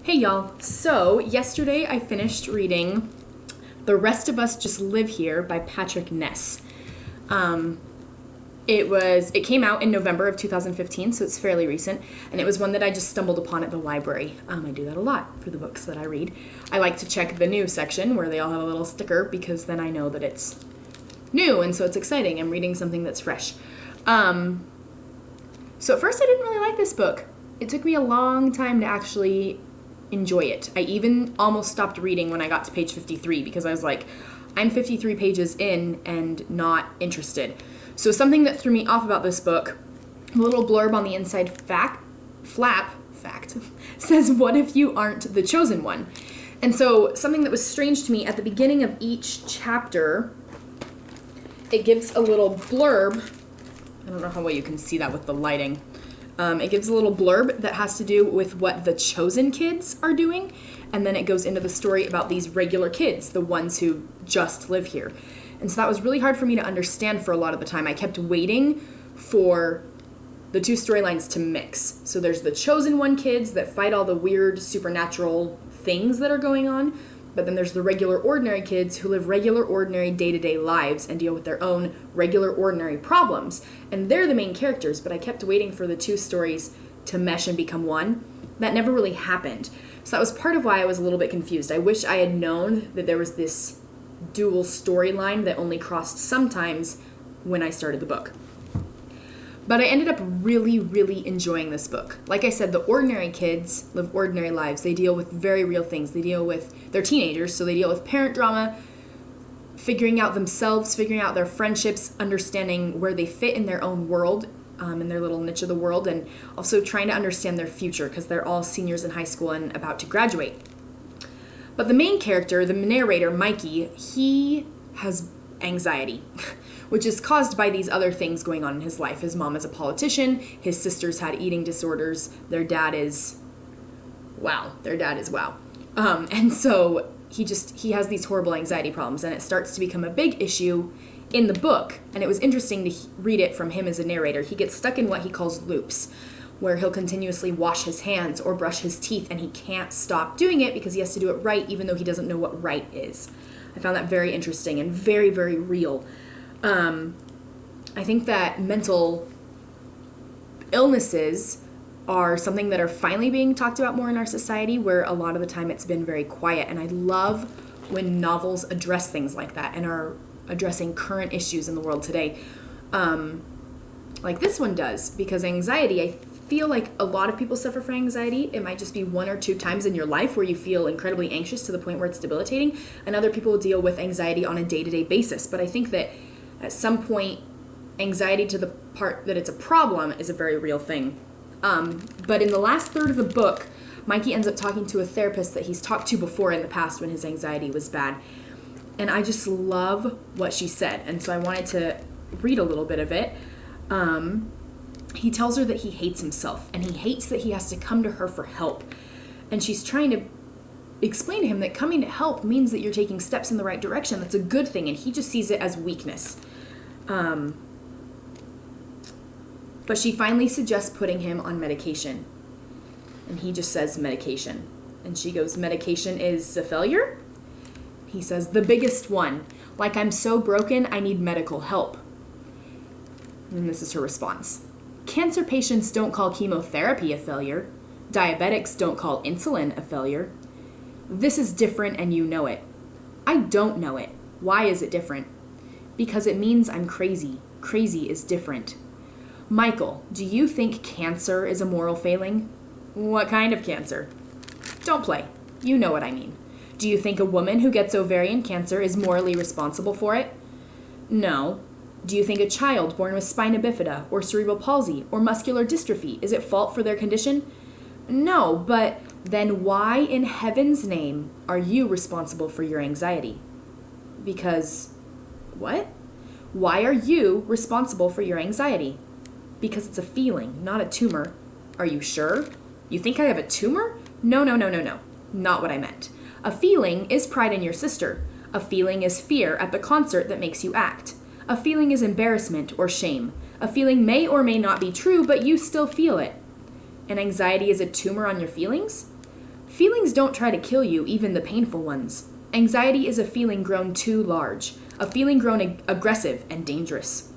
Hey y'all, so yesterday I finished reading The Rest of Us Just Live Here by Patrick Ness. It came out in November of 2015, so it's fairly recent, and it was one that I just stumbled upon at the library. I do that a lot for the books that I read. I like to check the new section where they all have a little sticker because then I know that it's new, and so it's exciting. I'm reading something that's fresh. So at first I didn't really like this book. It took me a long time to actually enjoy it. I even almost stopped reading when I got to page 53 because I was like, I'm 53 pages in and not interested. So something that threw me off about this book, a little blurb on the inside flap says, "What if you aren't the chosen one?" And so something that was strange to me at the beginning of each chapter, it gives a little blurb. I don't know how well you can see that with the lighting. It gives a little blurb that has to do with what the chosen kids are doing, and then it goes into the story about these regular kids, the ones who just live here. And so that was really hard for me to understand for a lot of the time. I kept waiting for the two storylines to mix. So there's the chosen one kids that fight all the weird supernatural things that are going on, but then there's the regular ordinary kids who live regular ordinary day-to-day lives and deal with their own regular ordinary problems. And they're the main characters, but I kept waiting for the two stories to mesh and become one. That never really happened. So that was part of why I was a little bit confused. I wish I had known that there was this dual storyline that only crossed sometimes when I started the book. But I ended up really, really enjoying this book. Like I said, the ordinary kids live ordinary lives. They deal with very real things. They're teenagers, so they deal with parent drama, figuring out themselves, figuring out their friendships, understanding where they fit in their own world, in their little niche of the world, and also trying to understand their future because they're all seniors in high school and about to graduate. But the main character, the narrator, Mikey, he has anxiety, which is caused by these other things going on in his life. His mom is a politician, his sisters had eating disorders, their dad is wow. And so he has these horrible anxiety problems, and it starts to become a big issue in the book. And it was interesting to read it from him as a narrator. He gets stuck in what he calls loops, where he'll continuously wash his hands or brush his teeth, and he can't stop doing it because he has to do it right, even though he doesn't know what right is. I found that very interesting and very, very real. I think that mental illnesses are something that are finally being talked about more in our society, where a lot of the time it's been very quiet. And I love when novels address things like that and are addressing current issues in the world today. Like this one does, because anxiety, I feel like a lot of people suffer from anxiety. It might just be one or two times in your life where you feel incredibly anxious to the point where it's debilitating, and other people deal with anxiety on a day-to-day basis. But I think that at some point, anxiety to the part that it's a problem is a very real thing. But in the last third of the book, Mikey ends up talking to a therapist that he's talked to before in the past when his anxiety was bad. And I just love what she said, and so I wanted to read a little bit of it. He tells her that he hates himself, and he hates that he has to come to her for help. And she's trying to explain to him that coming to help means that you're taking steps in the right direction. That's a good thing, and he just sees it as weakness. But she finally suggests putting him on medication. And he just says medication. And she goes, "Medication is a failure?" He says, "The biggest one. Like I'm so broken, I need medical help." And this is her response. "Cancer patients don't call chemotherapy a failure. Diabetics don't call insulin a failure. This is different and you know it. I don't know it. Why is it different? Because it means I'm crazy. Crazy is different. Michael, do you think cancer is a moral failing? What kind of cancer? Don't play. You know what I mean. Do you think a woman who gets ovarian cancer is morally responsible for it? No. Do you think a child born with spina bifida or cerebral palsy or muscular dystrophy is at fault for their condition? No, but then why in heaven's name are you responsible for your anxiety? Because, what? Why are you responsible for your anxiety? Because it's a feeling, not a tumor. Are you sure? You think I have a tumor? No. Not what I meant. A feeling is pride in your sister. A feeling is fear at the concert that makes you act. A feeling is embarrassment or shame. A feeling may or may not be true, but you still feel it. And anxiety is a tumor on your feelings? Feelings don't try to kill you, even the painful ones. Anxiety is a feeling grown too large, a feeling grown aggressive and dangerous.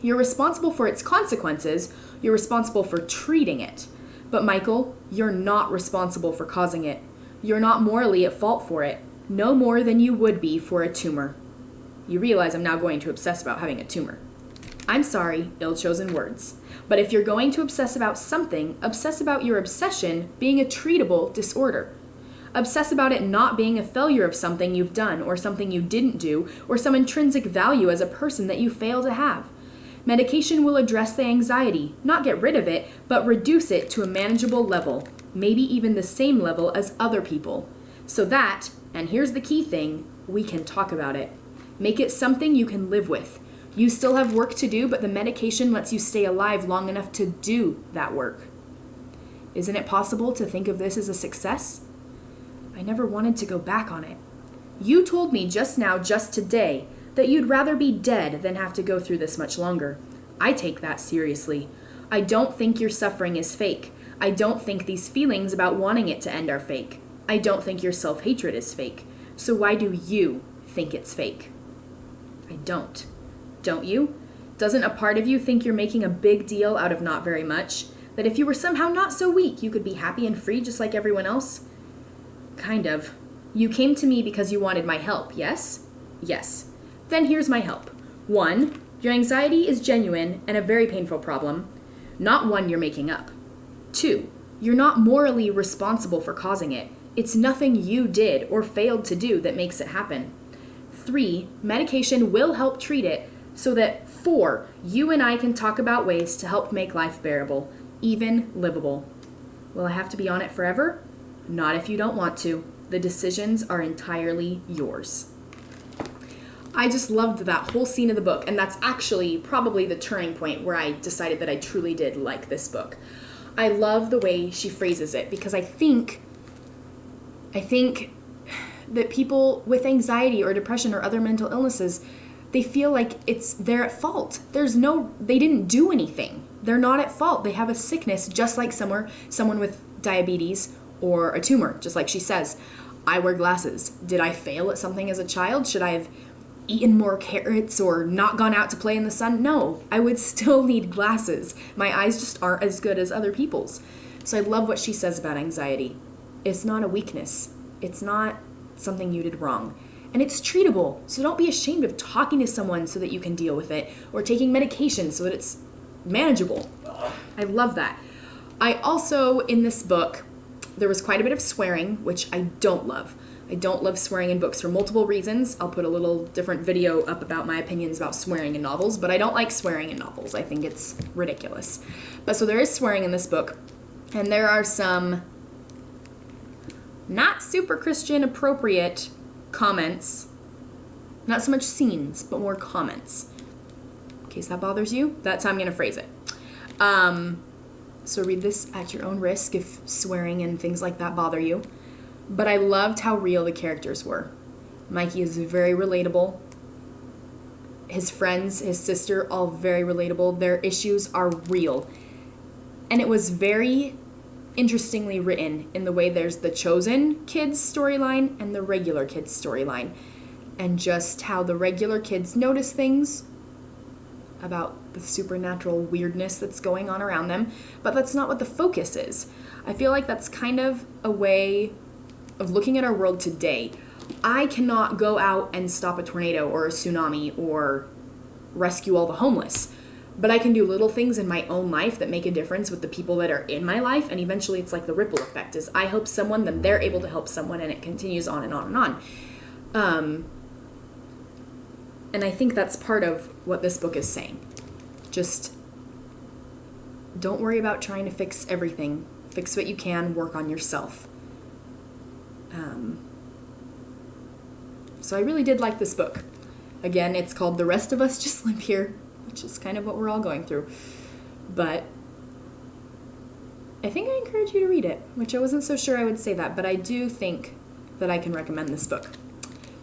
You're responsible for its consequences, you're responsible for treating it. But Michael, you're not responsible for causing it. You're not morally at fault for it, no more than you would be for a tumor. You realize I'm now going to obsess about having a tumor. I'm sorry, ill-chosen words. But if you're going to obsess about something, obsess about your obsession being a treatable disorder. Obsess about it not being a failure of something you've done or something you didn't do or some intrinsic value as a person that you fail to have. Medication will address the anxiety, not get rid of it, but reduce it to a manageable level, maybe even the same level as other people. So that, and here's the key thing, we can talk about it. Make it something you can live with. You still have work to do, but the medication lets you stay alive long enough to do that work. Isn't it possible to think of this as a success? I never wanted to go back on it. You told me just now, just today, that you'd rather be dead than have to go through this much longer. I take that seriously. I don't think your suffering is fake. I don't think these feelings about wanting it to end are fake. I don't think your self-hatred is fake. So why do you think it's fake? I don't. Don't you? Doesn't a part of you think you're making a big deal out of not very much? That if you were somehow not so weak, you could be happy and free just like everyone else? Kind of. You came to me because you wanted my help, yes? Yes. Then here's my help. 1, your anxiety is genuine and a very painful problem, not one you're making up. 2, you're not morally responsible for causing it. It's nothing you did or failed to do that makes it happen. 3, medication will help treat it so that 4, you and I can talk about ways to help make life bearable, even livable. Will I have to be on it forever? Not if you don't want to. The decisions are entirely yours. I just loved that whole scene of the book, and that's actually probably the turning point where I decided that I truly did like this book. I love the way she phrases it because I think that people with anxiety or depression or other mental illnesses, they feel like they're at fault. They didn't do anything. They're not at fault. They have a sickness just like someone with diabetes or a tumor, just like she says. I wear glasses. Did I fail at something as a child? Should I have eaten more carrots or not gone out to play in the sun? No, I would still need glasses. My eyes just aren't as good as other people's. So I love what she says about anxiety. It's not a weakness. It's not something you did wrong. And it's treatable. So don't be ashamed of talking to someone so that you can deal with it or taking medication so that it's manageable. I love that. I also, in this book, there was quite a bit of swearing, which I don't love. I don't love swearing in books for multiple reasons. I'll put a little different video up about my opinions about swearing in novels, but I don't like swearing in novels. I think it's ridiculous. But so there is swearing in this book, and there are some not super Christian appropriate comments. Not so much scenes, but more comments. In case that bothers you, that's how I'm going to phrase it. So read this at your own risk if swearing and things like that bother you. But I loved how real the characters were. Mikey is very relatable. His friends, his sister, all very relatable. Their issues are real. And it was very interestingly written in the way there's the chosen kids storyline and the regular kids storyline. And just how the regular kids notice things about the supernatural weirdness that's going on around them. But that's not what the focus is. I feel like that's kind of a way of looking at our world today. I cannot go out and stop a tornado or a tsunami or rescue all the homeless, but I can do little things in my own life that make a difference with the people that are in my life, and eventually it's like the ripple effect is I help someone, then they're able to help someone, and it continues on and on and on. And I think that's part of what this book is saying. Just don't worry about trying to fix everything. Fix what you can, work on yourself. So I really did like this book. Again, it's called The Rest of Us Just Live Here, which is kind of what we're all going through. But I think I encourage you to read it, which I wasn't so sure I would say that, but I do think that I can recommend this book.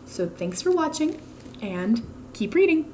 So thanks for watching, and keep reading.